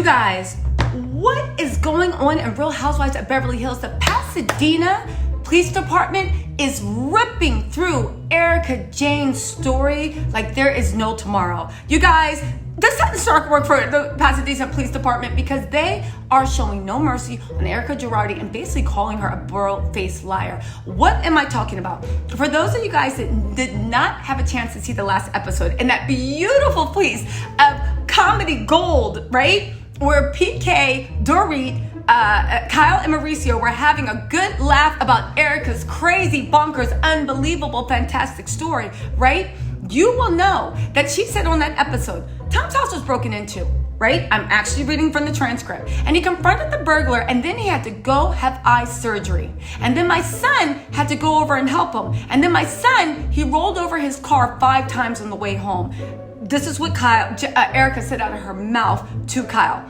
guys, what is going on in Real Housewives of Beverly Hills? The Pasadena Police Department is ripping through Erica Jane's story like there is no tomorrow. You guys, this doesn't start work for the Pasadena Police Department because they are showing no mercy on Erica Girardi and basically calling her a burl-faced liar. What am I talking about? For those of you guys that did not have a chance to see the last episode in that beautiful piece of comedy gold, right? Where PK, Dorit, Kyle and Mauricio were having a good laugh about Erica's crazy, bonkers, unbelievable, fantastic story, right? You will know that she said on that episode, Tom's house was broken into, right? I'm actually reading from the transcript. And he confronted the burglar and then he had to go have eye surgery. And then my son had to go over and help him. And then my son, he rolled over his car 5 times on the way home. This is what Erica said out of her mouth to Kyle.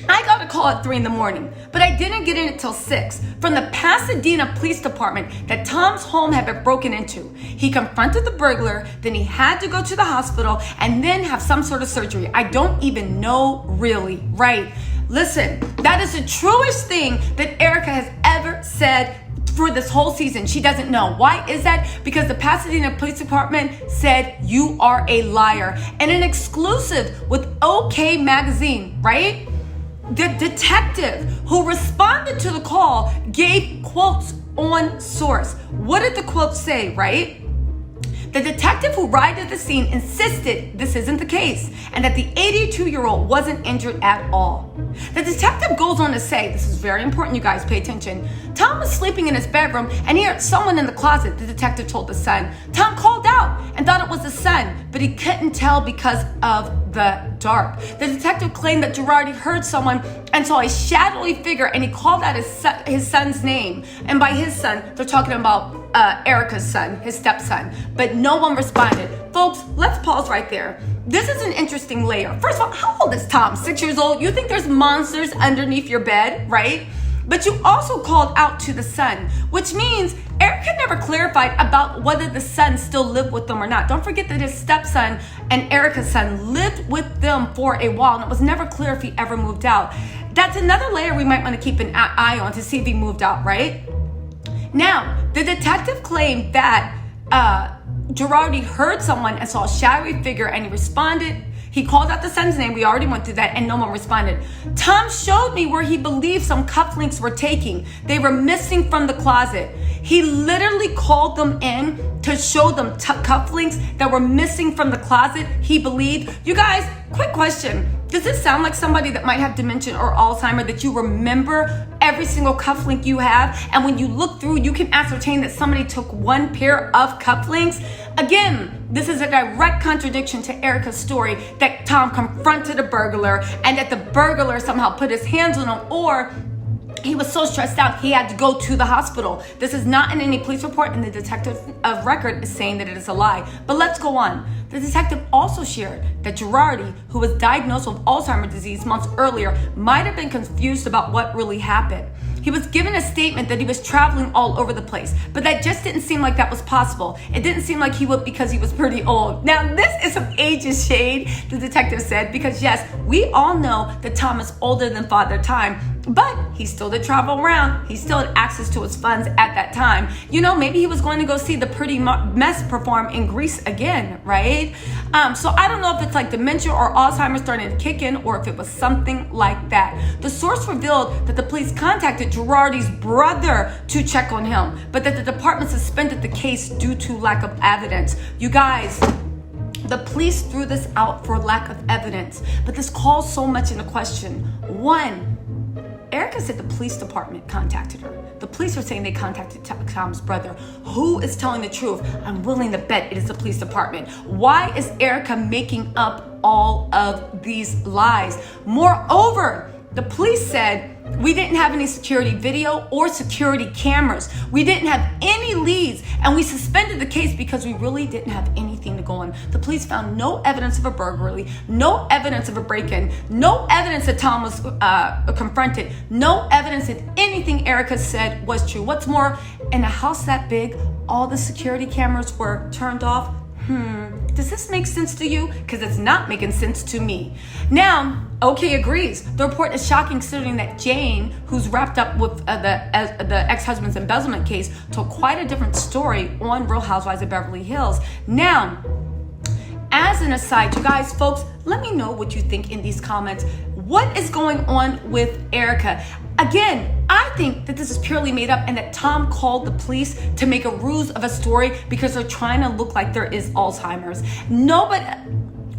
I got a call at 3 a.m, but I didn't get in until 6 from the Pasadena Police Department that Tom's home had been broken into. He confronted the burglar, then he had to go to the hospital and then have some sort of surgery. I don't even know really, right? Listen, that is the truest thing that Erica has ever said for this whole season. She doesn't know. Why is that? Because the Pasadena Police Department said you are a liar. And an exclusive with OK Magazine, right? The detective who responded to the call gave quotes on source. What did the quotes say, right? The detective who arrived at the scene insisted this isn't the case and that the 82-year-old wasn't injured at all. The detective goes on to say, this is very important, you guys, pay attention. Tom was sleeping in his bedroom and he heard someone in the closet, the detective told the Sun. Tom called out and thought it was the Sun, but he couldn't tell because of the dark. The detective claimed that Girardi heard someone and saw a shadowy figure and he called out his son's name. And by his son, they're talking about Erica's son, his stepson, but no one responded. Folks, let's pause right there. This is an interesting layer. First of all, how old is Tom? 6 years old? You think there's monsters underneath your bed, right? But you also called out to the son, which means Erica never clarified about whether the son still lived with them or not. Don't forget that his stepson and Erica's son lived with them for a while, and it was never clear if he ever moved out. That's another layer we might want to keep an eye on to see if he moved out, right? Now, the detective claimed that Girardi heard someone and saw a shadowy figure and he responded. He called out the son's name. We already went through that and no one responded. Tom showed me where he believed some cufflinks were taken. They were missing from the closet. He literally called them in to show them cufflinks that were missing from the closet, he believed. You guys, quick question. Does this sound like somebody that might have dementia or Alzheimer, that you remember every single cufflink you have, and when you look through, you can ascertain that somebody took one pair of cufflinks? Again, this is a direct contradiction to Erica's story that Tom confronted a burglar and that the burglar somehow put his hands on him, or he was so stressed out he had to go to the hospital. This is not in any police report, and the detective of record is saying that it is a lie. But let's go on. The detective also shared that Girardi, who was diagnosed with Alzheimer's disease months earlier, might have been confused about what really happened. He was given a statement that he was traveling all over the place, but that just didn't seem like that was possible. It didn't seem like he would because he was pretty old. Now, this is some ageist shade, the detective said, because yes, we all know that Tom is older than Father Time, but he still did travel around. He still had access to his funds at that time. You know, maybe he was going to go see the Pretty Mess perform in Greece again, right? So I don't know if it's like dementia or Alzheimer's starting to kick in, or if it was something like that. The source revealed that the police contacted Girardi's brother to check on him, but that the department suspended the case due to lack of evidence. You guys, the police threw this out for lack of evidence, but this calls so much into question. One, Erica said the police department contacted her. The police are saying they contacted Tom's brother. Who is telling the truth? I'm willing to bet it is the police department. Why is Erica making up all of these lies? Moreover, the police said we didn't have any security video or security cameras. We didn't have any leads, and we suspended the case because we really didn't have anything to go on. The police found no evidence of a burglary, no evidence of a break-in, no evidence that Tom was confronted, no evidence that anything Erica said was true. What's more, in a house that big, all the security cameras were turned off. Does this make sense to you? Because it's not making sense to me. Now, OK agrees. The report is shocking considering that Jane, who's wrapped up with the ex-husband's embezzlement case, told quite a different story on Real Housewives of Beverly Hills. Now, as an aside, you guys, folks, let me know what you think in these comments. What is going on with Erica? Again, I think that this is purely made up and that Tom called the police to make a ruse of a story because they're trying to look like there is Alzheimer's. Nobody.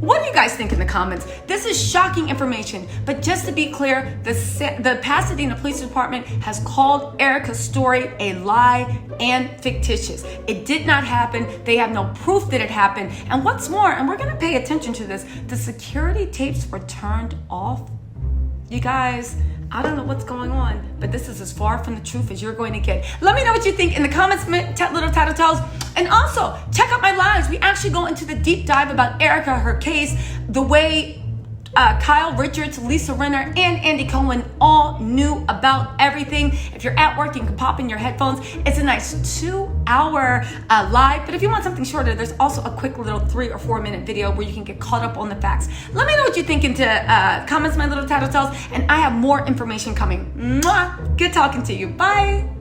What do you guys think in the comments? This is shocking information, but just to be clear, the Pasadena Police Department has called Erica's story a lie and fictitious. It did not happen. They have no proof that it happened. And what's more, and we're going to pay attention to this, the security tapes were turned off. You guys, I don't know what's going on, but this is as far from the truth as you're going to get. Let me know what you think in the comments, little Tattle Tells. And also, check out my lives. We actually go into the deep dive about Erica, her case, the way Kyle Richards, Lisa Rinna, and Andy Cohen all knew about everything. If you're at work, you can pop in your headphones. It's a nice 2-hour live, but if you want something shorter, there's also a quick little 3 or 4 minute video where you can get caught up on the facts. Let me know what you think into comments, my little Tattle Tells, and I have more information coming. Mwah! Good talking to you. Bye.